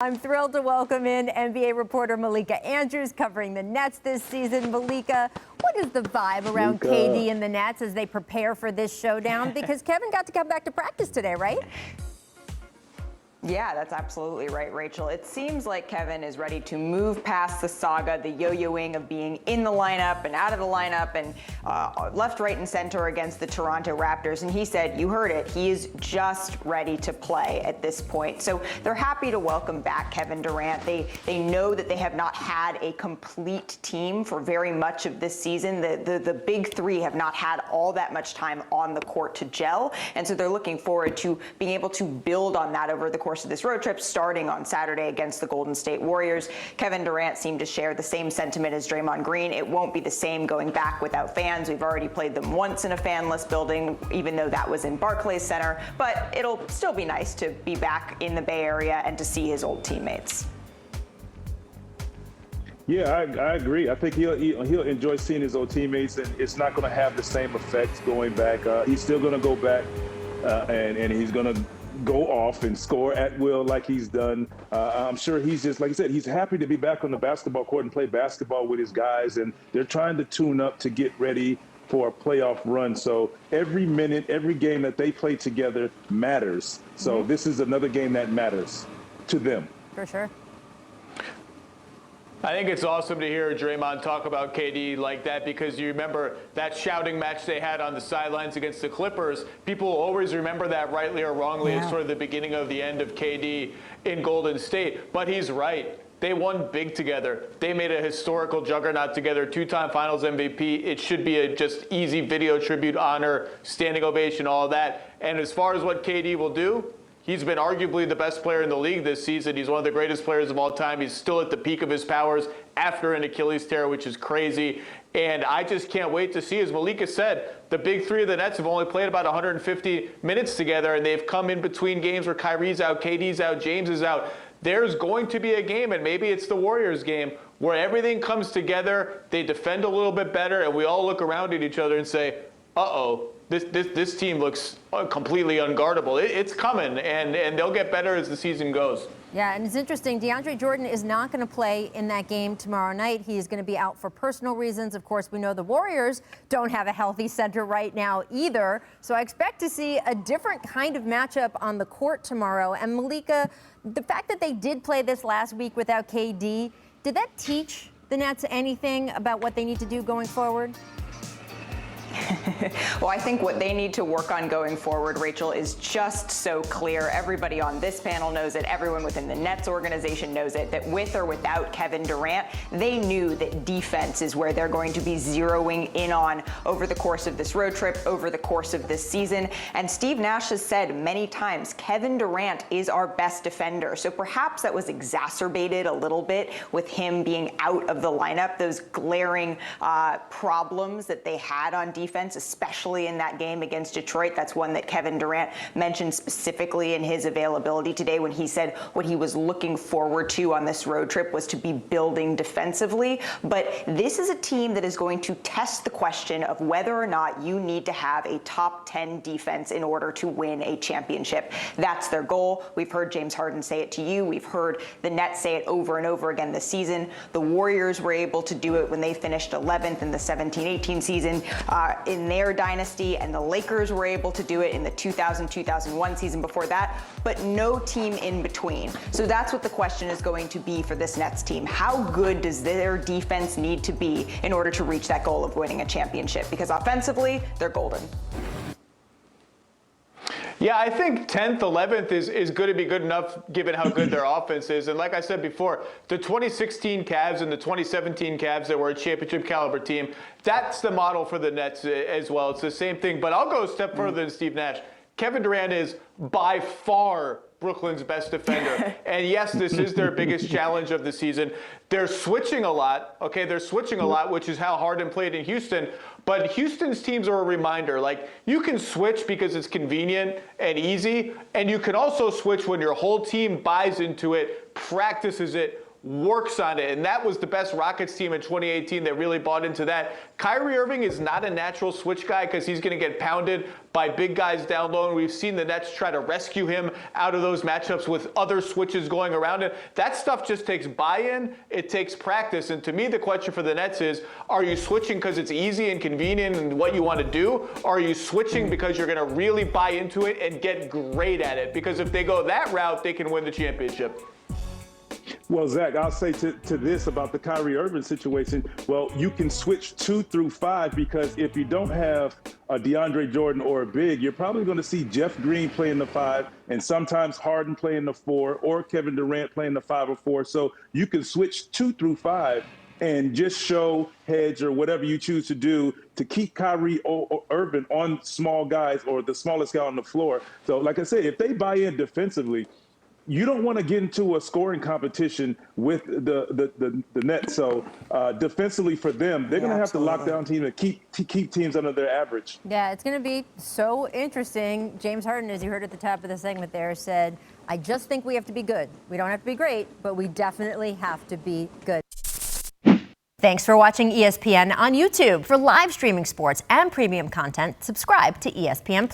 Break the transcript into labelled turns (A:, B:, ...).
A: I'm thrilled to welcome in NBA reporter Malika Andrews covering the Nets this season. Malika, what is the vibe around KD and the Nets as they prepare for this showdown? Because Kevin got to come back to practice today, right?
B: Yeah, that's absolutely right, Rachel. It seems like Kevin is ready to move past the saga, the yo-yoing of being in the lineup and out of the lineup and left, right, and center against the Toronto Raptors. And he said, you heard it, he is just ready to play at this point. So they're happy to welcome back Kevin Durant. They know that they have not had a complete team for very much of this season. The big three have not had all that much time on the court to gel. And so they're looking forward to being able to build on that over the course of this road trip, starting on Saturday against the Golden State Warriors. Kevin Durant seemed to share the same sentiment as Draymond Green. It won't be the same going back without fans. We've already played them once in a fanless building, even though that was in Barclays Center, but it'll still be nice to be back in the Bay Area and to see his old teammates.
C: Yeah, I agree. I think he'll enjoy seeing his old teammates, and it's not going to have the same effects going back. He's still going to go back, and he's going to go off and score at will like he's done. I'm sure he's just, like I said, he's happy to be back on the basketball court and play basketball with his guys, and they're trying to tune up to get ready for a playoff run. So every minute, every game that they play together matters. So this is another game that matters to them.
A: For sure.
D: I think it's awesome to hear Draymond talk about KD like that, because you remember that shouting match they had on the sidelines against the Clippers. People always remember that, rightly or wrongly, as sort of the beginning of the end of KD in Golden State. But he's right. They won big together. They made a historical juggernaut together, two-time Finals MVP. It should be a just easy video tribute, honor, standing ovation, all that. And as far as what KD will do, he's been arguably the best player in the league this season. He's one of the greatest players of all time. He's still at the peak of his powers after an Achilles tear, which is crazy. And I just can't wait to see, as Malika said, the big three of the Nets have only played about 150 minutes together, and they've come in between games where Kyrie's out, KD's out, James is out. There's going to be a game, and maybe it's the Warriors game, where everything comes together, they defend a little bit better, and we all look around at each other and say, uh-oh, this team looks completely unguardable. It's coming, and they'll get better as the season goes.
A: Yeah, and it's interesting. DeAndre Jordan is not going to play in that game tomorrow night. He is going to be out for personal reasons. Of course, we know the Warriors don't have a healthy center right now either. So I expect to see a different kind of matchup on the court tomorrow. And Malika, the fact that they did play this last week without KD, did that teach the Nets anything about what they need to do going forward?
B: Well, I think what they need to work on going forward, Rachel, is just so clear. Everybody on this panel knows it. Everyone within the Nets organization knows it, that with or without Kevin Durant, they knew that defense is where they're going to be zeroing in on over the course of this road trip, over the course of this season. And Steve Nash has said many times, Kevin Durant is our best defender. So perhaps that was exacerbated a little bit with him being out of the lineup, those glaring problems that they had on defense, especially in that game against Detroit. That's one that Kevin Durant mentioned specifically in his availability today when he said what he was looking forward to on this road trip was to be building defensively. But this is a team that is going to test the question of whether or not you need to have a top 10 defense in order to win a championship. That's their goal. We've heard James Harden say it to you. We've heard the Nets say it over and over again this season. The Warriors were able to do it when they finished 11th in the 17-18 season in their dynasty, and the Lakers were able to do it in the 2000-2001 season before that, but no team in between. So that's what the question is going to be for this Nets team. How good does their defense need to be in order to reach that goal of winning a championship? Because offensively, they're golden.
D: Yeah, I think 10th, 11th is going to be good enough given how good their offense is. And like I said before, the 2016 Cavs and the 2017 Cavs that were a championship caliber team, that's the model for the Nets as well. It's the same thing, but I'll go a step further than Steve Nash. Kevin Durant is by far Brooklyn's best defender. And yes, this is their biggest challenge of the season. They're switching a lot, okay? They're switching a lot, which is how Harden played in Houston. But Houston's teams are a reminder. Like, you can switch because it's convenient and easy, and you can also switch when your whole team buys into it, practices it, works on it, and that was the best Rockets team in 2018 that really bought into that. Kyrie Irving is not a natural switch guy because he's going to get pounded by big guys down low, and we've seen the Nets try to rescue him out of those matchups with other switches going around it. That stuff just takes buy-in, it takes practice, and to me the question for the Nets is, are you switching because it's easy and convenient and what you want to do, or are you switching because you're going to really buy into it and get great at it? Because if they go that route, they can win the championship.
C: Well, Zach, I'll say to this about the Kyrie Irving situation. Well, you can switch 2 through 5 because if you don't have a DeAndre Jordan or a big, you're probably going to see Jeff Green playing the 5 and sometimes Harden playing the 4 or Kevin Durant playing the 5 or 4. So you can switch 2 through 5 and just show, hedge, or whatever you choose to do to keep Kyrie Irving on small guys or the smallest guy on the floor. So like I said, if they buy in defensively, you don't want to get into a scoring competition with the Nets. So defensively for them, they're going to have to lock down teams and keep teams under their average.
A: Yeah, it's going to be so interesting. James Harden, as you heard at the top of the segment there, said, I just think we have to be good. We don't have to be great, but we definitely have to be good. Thanks for watching ESPN on YouTube. For live streaming sports and premium content, subscribe to ESPN+.